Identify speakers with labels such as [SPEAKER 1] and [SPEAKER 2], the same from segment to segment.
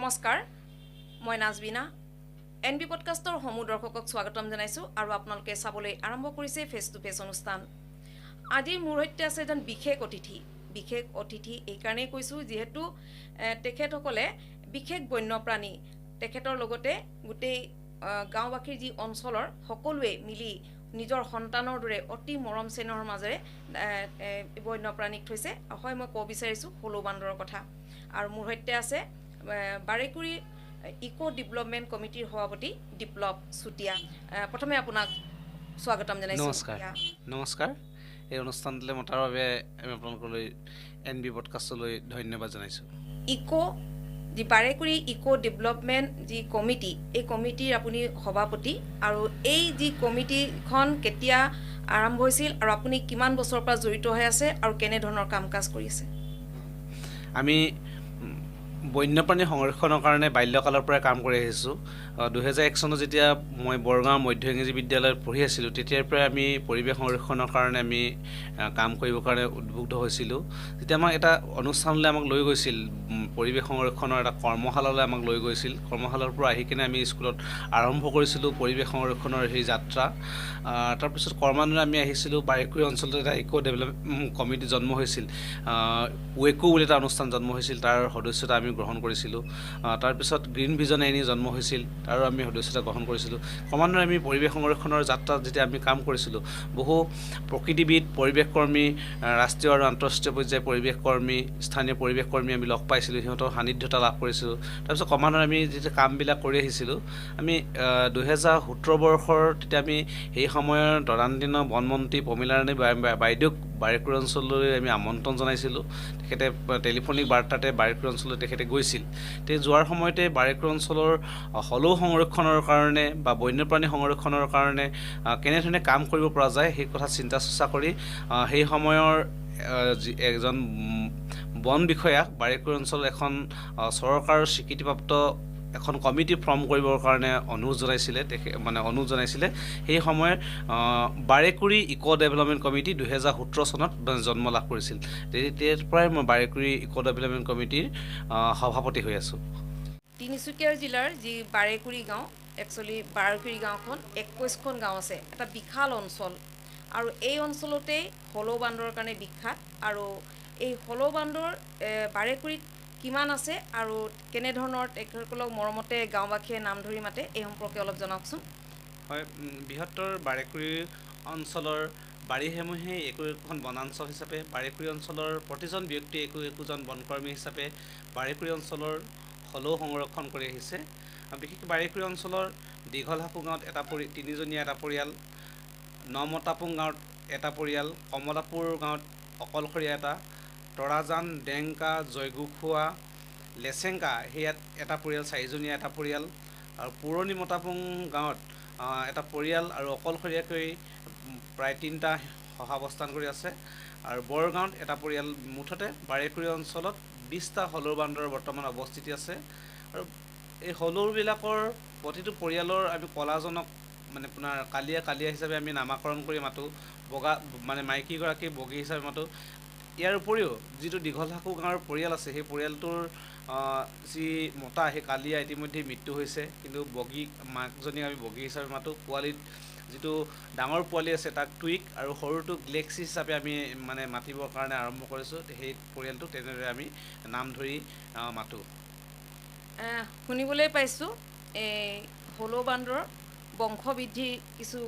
[SPEAKER 1] নমস্কাৰ মই নাজবিনা এনবি পডকাষ্টৰ সমূহ দৰ্শকক স্বাগতম জনাইছো আৰু আপোনালোকে চাবলৈ আৰম্ভ কৰিছে ফেস টু ফেস অনুষ্ঠান। আজি মোৰ সৈতে আছে এজন বিশেষ অতিথি এই কাৰণেই কৈছো যিহেতু তেখেতসকলে বিশেষ বন্যপ্ৰাণী তেখেতৰ লগতে গোটেই গাঁওবাসীৰ যি অঞ্চলৰ সকলোৱে মিলি নিজৰ সন্তানৰ দৰে অতি মৰম চেনেহৰ মাজেৰে বন্যপ্ৰাণীক থৈছে। হয়, মই ক'ব বিচাৰিছোঁ হলৌ বান্দৰৰ কথা। আৰু মোৰ সৈতে আছে বাৰেকুৰি ইকো ডেভেলপমেণ্ট কমিটিৰ সভাপতি বিপ্লৱ চুতীয়া। প্ৰথমে আপোনাক স্বাগতম জনাইছোঁ।
[SPEAKER 2] নমস্কাৰ। এই অনুষ্ঠানটোলৈ মতাৰ বাবে আমি আপোনালোকলৈ এনবি পডকাষ্টলৈ ধন্যবাদ জনাইছোঁ।
[SPEAKER 1] যি বাৰেকুৰি ইকো ডেভেলপমেণ্ট যি কমিটি, এই কমিটিৰ আপুনি সভাপতি, আৰু এই যি কমিটিখন কেতিয়া আৰম্ভ হৈছিল আৰু আপুনি কিমান বছৰৰ পৰা জড়িত হৈ আছে আৰু কেনেধৰণৰ কাম কাজ কৰি আছে?
[SPEAKER 2] আমি বন্যপ্ৰাণী সংৰক্ষণৰ কাৰণে বাল্যকালৰ পৰাই কাম কৰি আহিছোঁ। 2001 চনত যেতিয়া মই বৰগাঁও মধ্য ইংৰাজী বিদ্যালয়ত পঢ়ি আছিলোঁ, তেতিয়াৰ পৰাই আমি পৰিৱেশ সংৰক্ষণৰ কাৰণে আমি কাম কৰিবৰ কাৰণে উদ্বুদ্ধ হৈছিলোঁ। যেতিয়া আমাক এটা অনুষ্ঠানলৈ আমাক লৈ গৈছিল, পৰিৱেশ সংৰক্ষণৰ এটা কৰ্মশালালৈ আমাক লৈ গৈছিল। কৰ্মশালাৰ পৰা আহি কিনে আমি স্কুলত আৰম্ভ কৰিছিলোঁ পৰিৱেশ সংৰক্ষণৰ সেই যাত্ৰা। তাৰপিছত ক্ৰমান্বয়ে আমি আহিছিলোঁ বাৰেকুৰি অঞ্চলত এটা ইকো ডেভেলপমেণ্ট কমিটি জন্ম হৈছিল। ৱেকো বুলি এটা অনুষ্ঠান জন্ম হৈছিল, তাৰ সদস্যতা আমি গ্ৰহণ কৰিছিলোঁ। তাৰপিছত গ্ৰীণ ভিজন এনি জন্ম হৈছিল, তাৰো আমি সদস্যতা গ্ৰহণ কৰিছিলোঁ। ক্ৰমান্বয়ে আমি পৰিৱেশ সংৰক্ষণৰ যাত্ৰাত যেতিয়া আমি কাম কৰিছিলোঁ, বহু প্ৰকৃতিবিদ, পৰিৱেশ কৰ্মী, ৰাষ্ট্ৰীয় আৰু আন্তঃৰাষ্ট্ৰীয় পৰ্যায়ৰ পৰিৱেশ কৰ্মী, স্থানীয় পৰিৱেশ কৰ্মী আমি লগ পাইছিলোঁ, সিহঁতৰ সান্নিধ্যতা লাভ কৰিছিলোঁ। তাৰপিছত ক্ৰমান্বয়ে আমি যেতিয়া কামবিলাক কৰি আহিছিলোঁ, আমি 2017 বৰ্ষৰ তেতিয়া আমি সেই সময়ৰ তদানীন্তন বনমন্ত্ৰী প্ৰমীলাৰাণী বাইদেউক বাৰেকুৰি অঞ্চললৈ আমি আমন্ত্ৰণ জনাইছিলোঁ। তেখেতে টেলিফোনিক বাৰ্তাতে বাৰেকুৰি অঞ্চললৈ তেখেতে গৈছিল। যোৱাৰ সময়তে বাৰেকুৰি অঞ্চলৰ হলৌ সংৰক্ষণৰ কাৰণে বা বন্যপ্ৰাণী সংৰক্ষণৰ কাৰণে কেনেধৰণে কাম কৰিব পৰা যায় সেই কথা চিন্তা চৰ্চা কৰি সেই সময়ৰ এজন বন বিষয়াক বাৰেকুৰি অঞ্চলত এখন চৰকাৰৰ স্বীকৃতিপ্ৰাপ্ত এখন কমিটি ফৰ্ম কৰিবৰ কাৰণে অনুৰোধ জনাইছিলে। সেই সময়ত বাৰেকুৰি ইকো ডেভেলপমেণ্ট কমিটি 2017 চনত জন্ম লাভ কৰিছিল। তেতিয়াৰ পৰাই মই বাৰেকুৰি ইকো ডেভেলপমেণ্ট কমিটিৰ সভাপতি হৈ আছোঁ।
[SPEAKER 1] তিনিচুকীয়া জিলাৰ যি বাৰেকুৰি গাঁও, একচুৱেলি বাৰেকুৰি গাঁওখন 21খন গাঁও আছে, এটা বিশাল অঞ্চল, আৰু এই অঞ্চলতেই হলৌ বান্দৰৰ কাৰণে বিখ্যাত। আৰু এই হলৌ বান্দৰ বাৰেকুৰিত কিমান আছে আৰু কেনেধৰণৰ তেখেতসকলক মৰমতে গাঁওবাসীয়ে নাম ধৰি মাতে, এই সম্পৰ্কে অলপ জনাওকচোন।
[SPEAKER 2] হয়, বৃহত্তৰ বাৰেকুৰি অঞ্চলৰ বাৰীসমূহে একোখন বনাঞ্চল হিচাপে, বাৰেকুৰি অঞ্চলৰ প্ৰতিজন ব্যক্তিয়ে একোজন বনকৰ্মী হিচাপে বাৰেকুৰি অঞ্চলৰ হলৌ সংৰক্ষণ কৰি আহিছে। বিশেষকৈ বাৰেকুৰি অঞ্চলৰ দীঘলহাকু গাঁৱত তিনিজনীয়া এটা পৰিয়াল, নমতাপুং গাঁৱত এটা পৰিয়াল, কমলাপুৰ গাঁৱত অকলশৰীয়া এটা, তৰাজান, ডেংকা, জয়গোখোৱা, লেচেংকা সেয়াত এটা পৰিয়াল, চাৰিজনীয়া এটা পৰিয়াল, আৰু পুৰণি মতাপুং গাঁৱত এটা পৰিয়াল আৰু অকলশৰীয়াকৈ প্ৰায় 3টা সহাৱস্থান কৰি আছে, আৰু বৰগাঁৱত এটা পৰিয়াল। মুঠতে বাৰেকুৰি অঞ্চলত 20টা হলৌ বান্দৰৰ বৰ্তমান অৱস্থিতি আছে। আৰু এই হলৌবিলাকৰ প্ৰতিটো পৰিয়ালৰ আমি কলাজনক আপোনাৰ কালিয়া হিচাপে আমি নামাকৰণ কৰি মাতোঁ, মাইকীগৰাকী বগী হিচাপে মাতোঁ। ইয়াৰ উপৰিও যিটো দীঘলহাকু গাঁৱৰ পৰিয়াল আছে, সেই পৰিয়ালটোৰ যি মতা, সেই কালিয়া ইতিমধ্যে মৃত্যু হৈছে, কিন্তু বগী মাকজনীক আমি বগী হিচাপে মাতোঁ। পোৱালিত যিটো ডাঙৰ পোৱালি আছে তাক টুইক আৰু সৰুটোক গ্লেক্সি হিচাপে আমি মাতিবৰ কাৰণে আৰম্ভ কৰিছোঁ। সেই পৰিয়ালটোক তেনেদৰে আমি নাম ধৰি মাতোঁ।
[SPEAKER 1] শুনিবলৈ পাইছোঁ হলৌ বান্দৰৰ বংশবৃদ্ধিৰ কিছু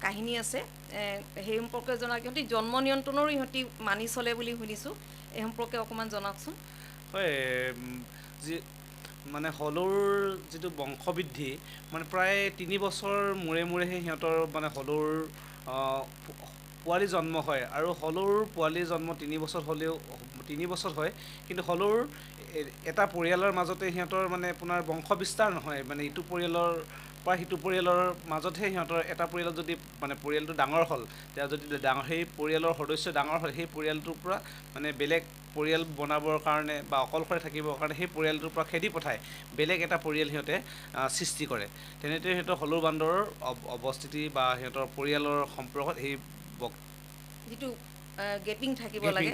[SPEAKER 1] কাহিনী আছে, সেই সম্পৰ্কে জনাওক। ইহঁতি জন্ম নিয়ন্ত্ৰণৰো ইহঁতি মানি চলে বুলি শুনিছোঁ, এই সম্পৰ্কে অকণমান জনাওকচোন।
[SPEAKER 2] হয়, হলৌৰ যিটো বংশবৃদ্ধি প্ৰায় 3 বছৰ মূৰে মূৰেহে সিহঁতৰ হলৌৰ পোৱালি জন্ম হয়। আৰু হলৌৰ পোৱালি জন্ম 3 বছৰ হয়, কিন্তু হলৌৰ এটা পৰিয়ালৰ মাজতে সিহঁতৰ আপোনাৰ বংশ বিস্তাৰ নহয়, ইটো পৰিয়ালৰ পৰা সিটো পৰিয়ালৰ মাজতহে সিহঁতৰ এটা পৰিয়ালত যদি পৰিয়ালটো ডাঙৰ হ'ল, তেতিয়া যদি সেই পৰিয়ালৰ সদস্য ডাঙৰ হয়, সেই পৰিয়ালটোৰ পৰা বেলেগ পৰিয়াল বনাবৰ কাৰণে বা অকলশৰে থাকিবৰ কাৰণে সেই পৰিয়ালটোৰ পৰা খেদি পঠাই বেলেগ এটা পৰিয়াল সিহঁতে সৃষ্টি কৰে। তেনেদৰে সিহঁতৰ হলৌ বান্দৰৰ অৱস্থিতি বা সিহঁতৰ পৰিয়ালৰ সম্পৰ্কত সেই
[SPEAKER 1] যিটো গেপিং থাকিব লাগে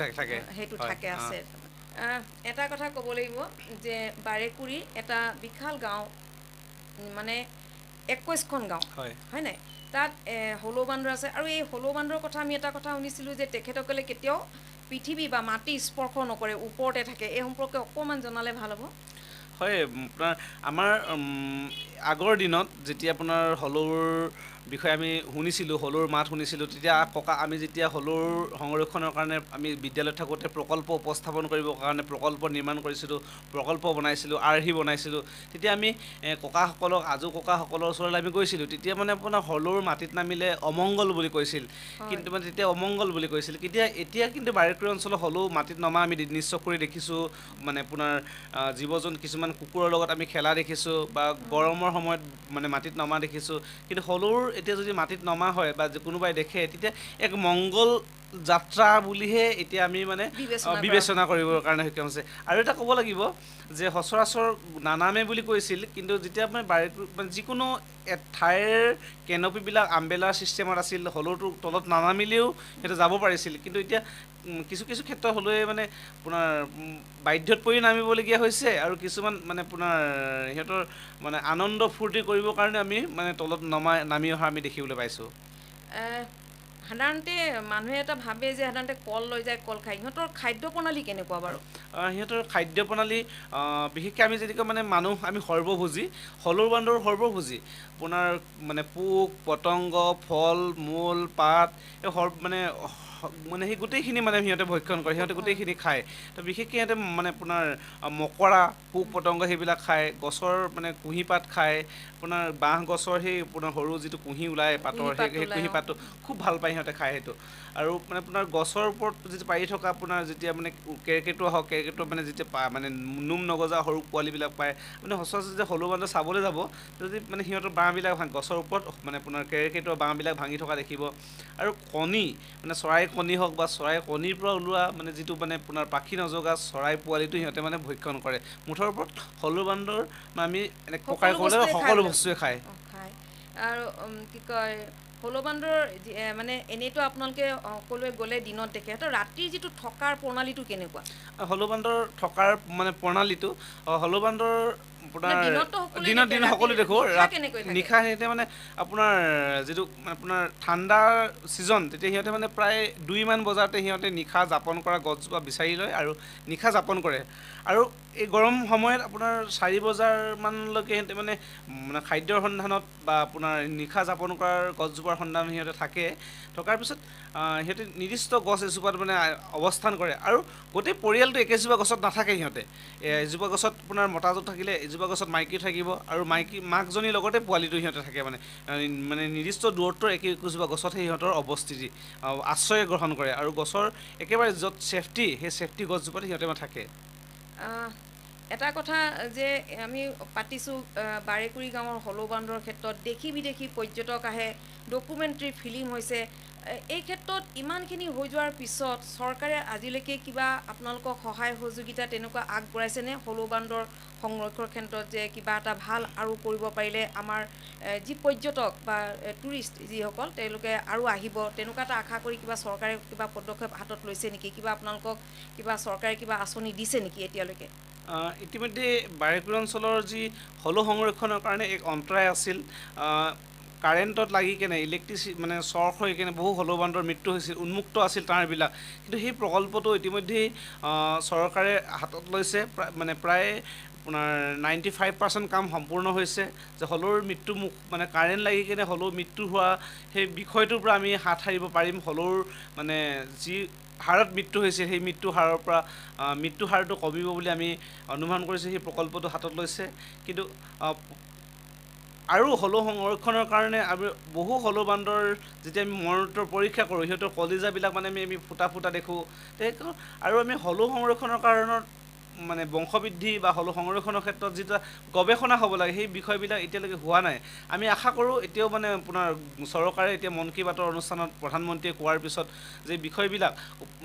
[SPEAKER 1] সেইটো থাকে আছে। এটা কথা ক'ব লাগিব যে বাৰেকুৰি এটা বিশাল গাঁও, মানে 21খন গাঁও,
[SPEAKER 2] হয়
[SPEAKER 1] হয় নাই? তাত হলৌ বান্দৰ আছে, আৰু এই হলৌ বান্দৰৰ কথা আমি এটা কথা শুনিছিলোঁ যে তেখেতসকলে কেতিয়াও পৃথিৱী বা মাটি স্পৰ্শ নকৰে, ওপৰতে থাকে। এই সম্পৰ্কে অকণমান জনালে ভাল হ'ব।
[SPEAKER 2] হয়, আপোনাৰ আমাৰ আগৰ দিনত যেতিয়া আপোনাৰ হলৌৰ বিষয়ে আমি শুনিছিলোঁ, হলৌৰ মাত শুনিছিলোঁ, তেতিয়া আমি যেতিয়া হলৌৰ সংৰক্ষণৰ কাৰণে আমি বিদ্যালয়ত থাকোঁতে প্ৰকল্প উপস্থাপন কৰিবৰ কাৰণে প্ৰকল্প নিৰ্মাণ কৰিছিলোঁ, প্ৰকল্প বনাইছিলোঁ, আৰ্হি বনাইছিলোঁ। তেতিয়া আমি ককাসকলক, আজো ককাসকলৰ ওচৰলৈ আমি গৈছিলোঁ। তেতিয়া মানে আপোনাৰ হলৌৰ মাটিত নামিলে অমংগল বুলি কৈছিল, কিন্তু মানে তেতিয়া অমংগল বুলি কৈছিল। এতিয়া কিন্তু বাৰেকুৰি অঞ্চলৰ হলৌ মাটিত নমা আমি নিশ্চয় কৰি দেখিছোঁ। মানে আপোনাৰ জীৱ জন্তু কিছুমান কুকুৰৰ লগত আমি খেলা দেখিছোঁ, বা গৰমৰ সময়ত মানে মাটিত নমা দেখিছোঁ। কিন্তু হলৌৰ এতিয়া যদি মাটিত নমা হয় বা কোনোবাই দেখে, তেতিয়া এক মংগল যাত্ৰা বুলিহে এতিয়া আমি মানে বিবেচনা কৰিবৰ কাৰণে সক্ষম হৈছে। আৰু এটা ক'ব লাগিব যে সচৰাচৰ নানামে বুলি কৈছিল, কিন্তু যেতিয়া মানে মানে যিকোনো ঠাইৰ কেনপিবিলাক আম্বেলাৰ ছিষ্টেমত আছিল, হলৌটো তলত নানামিলেও সিহঁতে যাব পাৰিছিল। কিন্তু এতিয়া কিছু কিছু ক্ষেত্ৰত হলৌৱে মানে আপোনাৰ বাধ্যত পৰি নামিবলগীয়া হৈছে, আৰু কিছুমান মানে আপোনাৰ সিহঁতৰ মানে আনন্দ ফূৰ্তি কৰিবৰ কাৰণে আমি মানে তলত নামি অহা আমি দেখিবলৈ পাইছোঁ।
[SPEAKER 1] সাধাৰণতে মানুহে এটা ভাবে যে সাধাৰণতে কল লৈ যায়, কল খায়। সিহঁতৰ খাদ্য প্ৰণালী কেনেকুৱা বাৰু?
[SPEAKER 2] সিহঁতৰ খাদ্য প্ৰণালী বিশেষকৈ আমি যেনেকৈ মানে মানুহ আমি সৰ্বভোজী, হলৌ বান্দৰ সৰ্বভোজী। আপোনাৰ মানে পোক পতংগ, ফল মূল পাত, মানে সেই গোটেইখিনি মানে সিহঁতে ভক্ষণ কৰে, সিহঁতে গোটেইখিনি খায়। তো বিশেষকৈ সিহঁতে মানে আপোনাৰ মকৰা, পোক পতংগ সেইবিলাক খায়, গছৰ মানে কুঁহি পাত খায়, আপোনাৰ বাঁহ গছৰ সেই আপোনাৰ সৰু যিটো কুঁহি ওলায় পাতৰ, সেই কুঁহি পাতটো খুব ভাল পায় সিহঁতে খায় সেইটো। আৰু মানে আপোনাৰ গছৰ ওপৰত যেতিয়া পাৰি থকা আপোনাৰ যেতিয়া মানে কেৰ্কেটুৱা হওক, কেৰ্কেটুৱা মানে যেতিয়া মানে নোম নগজা সৰু পোৱালিবিলাক পায়, মানে সচৰাচৰ যেতিয়া হলৌ বান্দৰ চাবলৈ যাব, যদি মানে সিহঁতৰ বাঁহবিলাক গছৰ ওপৰত মানে আপোনাৰ কেৰ্কেটুৱা বাঁহবিলাক ভাঙি থকা দেখিব। আৰু কণী, মানে চৰাই কণী হওক বা চৰাই কণীৰ পৰা ওলোৱা মানে যিটো মানে আপোনাৰ পাখি নজগা চৰাই পোৱালিটো সিহঁতে মানে ভক্ষণ কৰে। মুঠৰ ওপৰত হলৌ বান্দৰ আমি প্ৰকাৰে ক'বলৈ সকলো বস্তুৱে খায়।
[SPEAKER 1] আৰু কি কয়, হলৌ বান্দৰ মানে এনেইতো আপোনালোকে সকলোৱে গ'লে দিনত দেখে, সিহঁতৰ ৰাতিৰ যিটো থকাৰ প্ৰণালীটো কেনেকুৱা?
[SPEAKER 2] হলৌ বান্দৰ থকাৰ মানে প্ৰণালীটো, হলৌ বান্দৰ আপোনাৰ
[SPEAKER 1] দিনততো সকলোৱে
[SPEAKER 2] দিনত
[SPEAKER 1] দেখে,
[SPEAKER 2] সকলো দেখোঁ,
[SPEAKER 1] নিশা কেনেকৈ থাকে?
[SPEAKER 2] নিশা সিহঁতে মানে আপোনাৰ যিটো আপোনাৰ ঠাণ্ডাৰ ছিজন, তেতিয়া সিহঁতে মানে প্ৰায় 2মান বজাতে সিহঁতে নিশা যাপন কৰা গছজোপা বিচাৰি লয় আৰু নিশা যাপন কৰে। আৰু এই গৰম সময়ত আপোনাৰ 4 বজাৰমানলৈকে সিহঁতে মানে খাদ্যৰ সন্ধানত বা আপোনাৰ নিশা যাপন কৰাৰ গছজোপাৰ সন্ধানত সিহঁতে থাকে। থকাৰ পিছত সিহঁতে নিৰ্দিষ্ট গছ এজোপাত মানে অৱস্থান কৰে, আৰু গোটেই পৰিয়ালটো একেজোপা গছত নাথাকে সিহঁতে। এজোপা গছত আপোনাৰ মতাটো থাকিলে এজোপা গছত মাইকী থাকিব, আৰু মাকজনীৰ লগতে পোৱালিটো সিহঁতে থাকে। মানে নিৰ্দিষ্ট দূৰত্বৰ একোজোপা গছতহে সিহঁতৰ অৱস্থিতি, আশ্ৰয় গ্ৰহণ কৰে, আৰু গছৰ একেবাৰে য'ত ছেফটি, সেই ছেফটি গছজোপাত সিহঁতে থাকে।
[SPEAKER 1] এটা কথা যে আমি পাতিছোঁ বাৰেকুৰি গাঁৱৰ হলৌ বান্দৰৰ ক্ষেত্ৰত, দেশী বিদেশী পৰ্যটক আহে, ডকুমেণ্টাৰী ফিল্ম হৈছে। এই ক্ষেত্ৰত ইমানখিনি হৈ যোৱাৰ পিছত চৰকাৰে আজিলৈকে কিবা আপোনালোকক সহায় সহযোগিতা তেনেকুৱা আগবঢ়াইছেনে হলৌ বান্দৰ সংৰক্ষণৰ ক্ষেত্ৰত, যে কিবা এটা ভাল আৰু কৰিব পাৰিলে আমাৰ যি পৰ্যটক বা টুৰিষ্ট যিসকল, তেওঁলোকে আৰু আহিব, তেনেকুৱা এটা আশা কৰি কিবা চৰকাৰে কিবা পদক্ষেপ হাতত লৈছে নেকি? কিবা আপোনালোকক কিবা চৰকাৰে কিবা আঁচনি দিছে নেকি এতিয়ালৈকে?
[SPEAKER 2] ইতিমধ্যে বাৰেকুৰি অঞ্চলৰ যি হলৌ সংৰক্ষণৰ কাৰণে এক অন্তৰায় আছিল। কাৰেণ্টত লাগি কেনে মানে শ্বৰ্ট হৈ কেনে বহু হলৌ বান্দৰ মৃত্যু হৈছিল, উন্মুক্ত আছিল তাঁৰবিলাক। কিন্তু সেই প্ৰকল্পটো ইতিমধ্যেই চৰকাৰে হাতত লৈছে, মানে প্ৰায় আপোনাৰ 95% কাম সম্পূৰ্ণ হৈছে। যে হলৌৰ মৃত্যু মানে কাৰেণ্ট লাগি কেনে হলৌ মৃত্যু হোৱা সেই বিষয়টোৰ পৰা আমি হাত সাৰিব পাৰিম। হলৌৰ মানে যি হাৰত মৃত্যু হৈছে, সেই মৃত্যু হাৰটো কমিব বুলি আমি অনুমান কৰিছোঁ। সেই প্ৰকল্পটো হাতত লৈছে। কিন্তু আৰু হলৌ সংৰক্ষণৰ কাৰণে আমি বহু হলৌ বান্দৰ যেতিয়া আমি মৰণোত্তৰ পৰীক্ষা কৰোঁ, সিহঁতৰ কলিজাবিলাক মানে আমি ফুটা ফুটা দেখোঁ। আৰু আমি হলৌ সংৰক্ষণৰ কাৰণত মানে বংশবৃদ্ধি বা হলৌ সংৰক্ষণৰ ক্ষেত্ৰত যিটো গৱেষণা হ'ব লাগে, সেই বিষয়বিলাক এতিয়ালৈকে হোৱা নাই। আমি আশা কৰোঁ এতিয়াও মানে আপোনাৰ চৰকাৰে এতিয়া মন কী বাতৰ অনুষ্ঠানত প্ৰধানমন্ত্ৰীয়ে কোৱাৰ পিছত যে বিষয়বিলাক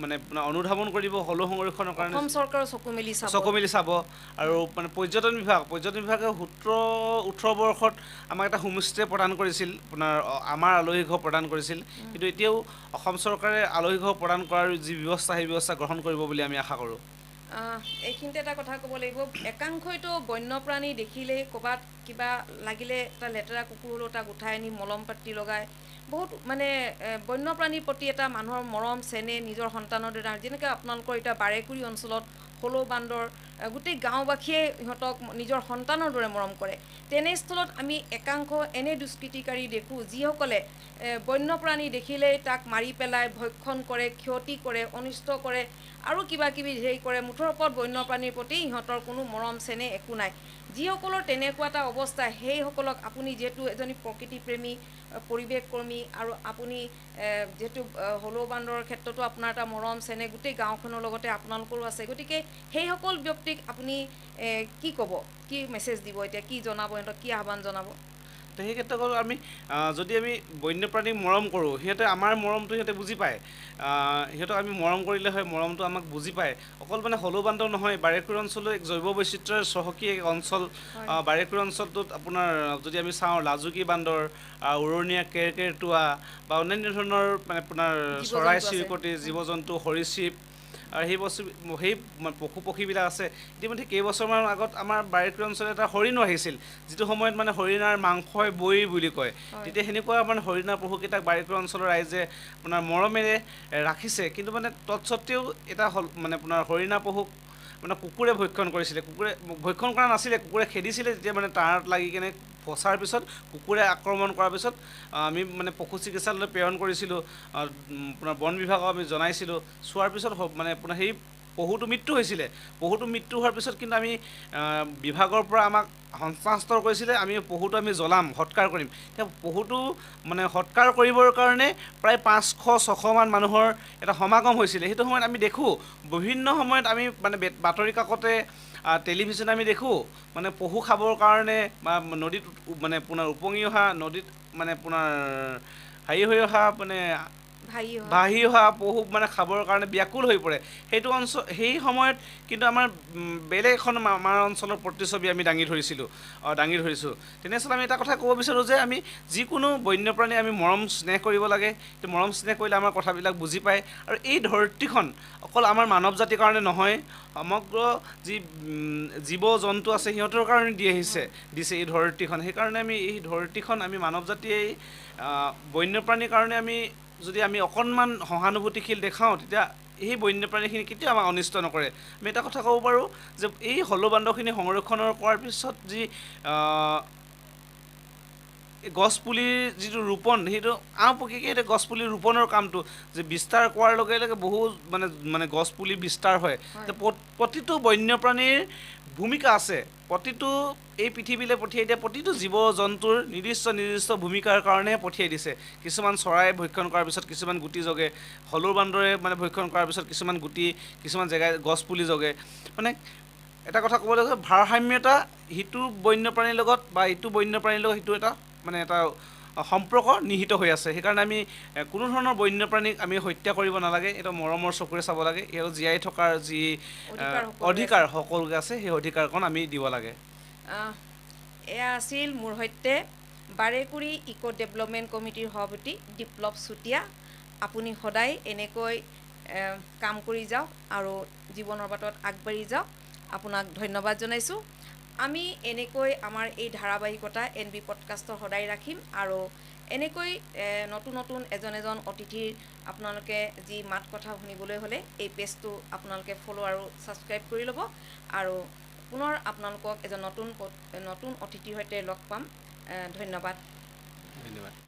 [SPEAKER 2] মানে অনুধাৱন কৰিব, হলৌ সংৰক্ষণৰ কাৰণে
[SPEAKER 1] অসম চৰকাৰৰ
[SPEAKER 2] চকু মেলি চাব। আৰু মানে পৰ্যটন বিভাগে 17-18 বৰ্ষত আমাক এটা হোমষ্টে প্ৰদান কৰিছিল, আমাৰ আলহী ঘৰ প্ৰদান কৰিছিল। কিন্তু এতিয়াও অসম চৰকাৰে আলহী ঘৰ প্ৰদান কৰাৰ যি ব্যৱস্থা, সেই ব্যৱস্থা গ্ৰহণ কৰিব বুলি আমি আশা কৰোঁ।
[SPEAKER 1] এইখিনিতে এটা কথা ক'ব লাগিব, একাংশইতো বন্যপ্ৰাণী দেখিলেই ক'ৰবাত কিবা লাগিলে এটা লেতেৰা কুকুৰ হ'লেও তাক উঠাই আনি মলম পাতি লগায়। বহুত মানে বন্যপ্ৰাণীৰ প্ৰতি এটা মানুহৰ মৰম চেনেহ নিজৰ সন্তানৰ দৰে, যেনেকৈ আপোনালোকৰ এতিয়া বাৰেকুৰি অঞ্চলত হলৌ বান্দৰ গোটেই গাঁওবাসীয়ে সিহঁতক নিজৰ সন্তানৰ দৰে মৰম কৰে। তেনেস্থলত আমি একাংশ এনে দুষ্কৃতিকাৰী দেখোঁ যিসকলে বন্যপ্ৰাণী দেখিলেই তাক মাৰি পেলাই ভক্ষণ কৰে, ক্ষতি কৰে, অনিষ্ট কৰে আৰু কিবা কিবি হেৰি কৰে। মুঠৰ ওপৰত বন্যপ্ৰাণীৰ প্ৰতি সিহঁতৰ কোনো মৰম চেনেহ একো নাই। যিসকলৰ তেনেকুৱা এটা অৱস্থা, সেইসকলক আপুনি যিহেতু এজনী প্ৰকৃতিপ্ৰেমী পৰিৱেশ কৰ্মী আৰু আপুনি যিহেতু হলৌ বান্দৰৰ ক্ষেত্ৰতো আপোনাৰ এটা মৰম চেনেহ গোটেই গাঁওখনৰ লগতে আপোনালোকৰো আছে, গতিকে সেইসকল ব্যক্তিক আপুনি কি ক'ব, কি মেছেজ দিব, এতিয়া কি জনাব, সিহঁতক কি আহ্বান জনাব?
[SPEAKER 2] তো সেই ক্ষেত্ৰত ক'লো আমি যদি আমি বন্যপ্ৰাণীক মৰম কৰোঁ, সিহঁতে আমাৰ মৰমটো সিহঁতে বুজি পায়। সিহঁতক আমি মৰম কৰিলে হয়, মৰমটো আমাক বুজি পায়। অকল মানে হলৌ বান্দৰ নহয়, বাৰেকুৰি অঞ্চলো এক জৈৱ বৈচিত্ৰ্যৰ চহকী এক অঞ্চল। বাৰেকুৰি অঞ্চলটোত আপোনাৰ যদি আমি চাওঁ, লাজুকী বান্দৰ, উৰণীয়া কেৰকেটুৱা বা অন্যান্য ধৰণৰ মানে আপোনাৰ চৰাই চিৰিকটি, জীৱ জন্তু, সৰীসৃপ আৰু সেই পশু পক্ষীবিলাক আছে। ইতিমধ্যে কেইবছৰমান আগত আমাৰ বাৰেকুৰি অঞ্চলত এটা হৰিণো আহিছিল, যিটো সময়ত মানে হৰিণাৰ মাংসই বই বুলি কয়। তেতিয়া সেনেকুৱা মানে হৰিণাৰ পশুকেইটাক বাৰেকুৰি অঞ্চলৰ ৰাইজে আপোনাৰ মৰমেৰে ৰাখিছে। কিন্তু মানে তৎসত্ত্বেও এটা মানে আপোনাৰ হৰিণা পহুক মানে কুকুৰে ভক্ষণ কৰিছিলে। কুকুৰে ভক্ষণ কৰা নাছিলে, কুকুৰে খেদিছিলে। তেতিয়া মানে তাঁৰত লাগি কেনে ফচাৰ পিছত, কুকুৰে আক্ৰমণ কৰাৰ পিছত আমি মানে পশু চিকিৎসালয়লৈ প্ৰেৰণ কৰিছিলোঁ। আপোনাৰ বন বিভাগক আমি জনাইছিলোঁ। চোৱাৰ পিছত মানে আপোনাৰ সেই পহুটো মৃত্যু হৈছিলে। পহুটো মৃত্যু হোৱাৰ পিছত কিন্তু আমি বিভাগৰ পৰা আমাক হস্তান্তৰ কৰিছিলে, আমি পহুটো আমি জ্বলাম, সৎকাৰ কৰিম। এতিয়া পহুটো মানে সৎকাৰ কৰিবৰ কাৰণে প্ৰায় 500-600মান মানুহৰ এটা সমাগম হৈছিলে। সেইটো সময়ত আমি দেখোঁ, বিভিন্ন সময়ত আমি মানে বাতৰি কাকতে, টেলিভিশ্যনে আমি দেখোঁ, মানে পহু খাবৰ কাৰণে বা নদীত মানে আপোনাৰ উপঙি অহা, নদীত মানে আপোনাৰ হেৰি হৈ অহা মানে ভাহি অহা পহু মানে খাবৰ কাৰণে ব্যাকুল হৈ পৰে। সেই সময়ত কিন্তু আমাৰ বেলেগ এখন আমাৰ অঞ্চলৰ প্ৰতিচ্ছবি আমি দাঙি ধৰিছোঁ। তেনেস্থলত আমি এটা কথা ক'ব বিচাৰোঁ যে আমি যিকোনো বন্যপ্ৰাণী আমি মৰম স্নেহ কৰিব লাগে। মৰম স্নেহ কৰিলে আমাৰ কথাবিলাক বুজি পায়। আৰু এই ধৰতীখন অকল আমাৰ মানৱ জাতিৰ কাৰণে নহয়, সমগ্ৰ যি জীৱ জন্তু আছে সিহঁতৰ কাৰণে দিছে এই ধৰতীখন। সেইকাৰণে আমি এই ধৰতীখন আমি মানৱ জাতিয়ে বন্যপ্ৰাণীৰ কাৰণে যদি আমি অকণমান সহানুভূতিশীল দেখাওঁ, তেতিয়া এই বন্যপ্ৰাণীখিনি কেতিয়াও আমাক অনিষ্ট নকৰে। আমি এটা কথা ক'ব পাৰোঁ যে এই হলৌ বান্দৰখিনি সংৰক্ষণ কৰাৰ পিছত যি গছপুলিৰ যিটো ৰোপণ, সেইটো আওপকীয়াকৈ এতিয়া গছপুলি ৰোপণৰ কামটো যে বিস্তাৰ কৰাৰ লগে লগে বহু মানে গছপুলি বিস্তাৰ হয়। প্ৰতিটো বন্যপ্ৰাণীৰ ভূমিকা আছে। প্ৰতিটো এই পৃথিৱীলৈ পঠিয়াই দিয়া প্ৰতিটো জীৱ জন্তুৰ নিৰ্দিষ্ট ভূমিকাৰ কাৰণেহে পঠিয়াই দিছে। কিছুমান চৰাই ভক্ষণ কৰাৰ পিছত কিছুমান গুটি জগে, হলৌ বান্দৰে মানে ভক্ষণ কৰাৰ পিছত কিছুমান গুটি, কিছুমান জেগাই গছপুলি জগে। মানে এটা কথা ক'বলৈ গ'লে ভাৰসাম্যতা সিটো বন্যপ্ৰাণীৰ লগত বা ইটো বন্যপ্ৰাণীৰ লগত সিটো এটা মানে এটা সম্পৰ্ক নিহিত হৈ আছে। সেইকাৰণে আমি কোনো ধৰণৰ বন্যপ্ৰাণীক আমি হত্যা কৰিব নালাগে। এইটো মৰমৰ চকুৰে চাব লাগে। ইয়াত জীয়াই থকাৰ যি অধিকাৰ সকলোকে আছে, সেই অধিকাৰকণ আমি দিব লাগে।
[SPEAKER 1] এয়া আছিল মোৰ সৈতে বাৰেকুৰি ইক' ডেভেলপমেণ্ট কমিটিৰ সভাপতি বিপ্লৱ চুতীয়া। আপুনি সদায় এনেকৈ কাম কৰি যাওক আৰু জীৱনৰ বাটত আগবাঢ়ি যাওক। আপোনাক ধন্যবাদ জনাইছোঁ। আমি এনেকৈ আমাৰ এই ধাৰাবাহিকতা NB পডকাষ্টৰ সদায় ৰাখিম আৰু এনেকৈ নতুন এজন অতিথিৰ আপোনালোকে যি মাত কথা শুনিবলৈ হ'লে এই পেজটো আপোনালোকে ফ'ল' আৰু ছাবস্ক্ৰাইব কৰি ল'ব। আৰু পুনৰ আপোনালোকক এজন নতুন অতিথিৰ সৈতে লগ পাম। ধন্যবাদ।